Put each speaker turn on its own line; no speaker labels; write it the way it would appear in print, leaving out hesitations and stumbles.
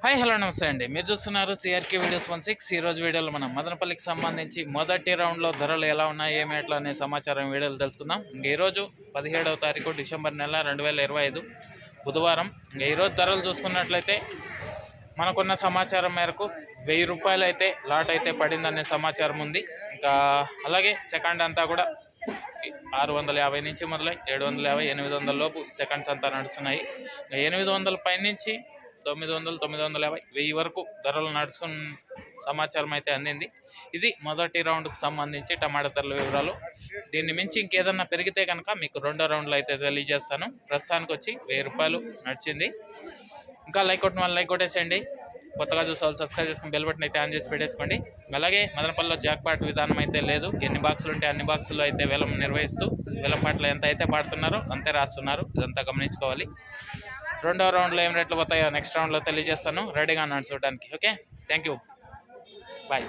Hi hello నమస్తే అండి. మీరు చూస్తున్నారు సిఆర్కే వీడియోస్ 16. ఈరోజు వీడియోలో మనం మదనపల్లికి సంబంధించి మొదటి రౌండ్లో ధరలు ఎలా ఉన్నాయి ఏమి ఎట్లా అనే సమాచారం వీడియోలు తెలుసుకుందాం. ఈరోజు 17వ తారీఖు డిసెంబర్ నెల 2025 బుధవారం. ఈరోజు ధరలు చూసుకున్నట్లయితే మనకున్న సమాచారం మేరకు 1000 రూపాయలు అయితే లాట్ అయితే పడిందనే సమాచారం ఉంది. ఇంకా అలాగే సెకండ్ అంతా కూడా 650 నుంచి మొదలై 750 800 లోపు సెకండ్స్ అంతా నడుస్తున్నాయి. 800 పై నుంచి 900 950 1000 వరకు ధరలు నడుస్తున్న సమాచారం అయితే అందింది. ఇది మొదటి రౌండ్కు సంబంధించి టమాటా ధరల వివరాలు. దీన్ని మించి ఇంకేదన్నా పెరిగితే కనుక మీకు రెండో రౌండ్లో అయితే తెలియజేస్తాను. ప్రస్తుతానికి వచ్చి 1000 రూపాయలు నడిచింది. ఇంకా లైక్ కొట్టిన వాళ్ళు లైక్ కొట్టేసేయండి. కొత్తగా చూసే వాళ్ళు సబ్స్క్రైబ్ చేసుకుని బెల్ బటన్ అయితే ఆన్ చేసి పెట్టేసుకోండి. అలాగే మదనపల్లిలో జాక్పాట్ విధానం అయితే లేదు. ఎన్ని బాక్సులు ఉంటే అన్ని బాక్సుల్లో అయితే వేలం నిర్వహిస్తూ వేలం పాటలు ఎంత అయితే పాడుతున్నారో అంతే రాస్తున్నారు. ఇదంతా గమనించుకోవాలి. రెండో రౌండ్లో ఏం రేట్లు పోతాయో నెక్స్ట్ రౌండ్లో తెలియజేస్తాను. రెడీగా ఉన్నాను చూడడానికి. Okay, thank you, bye.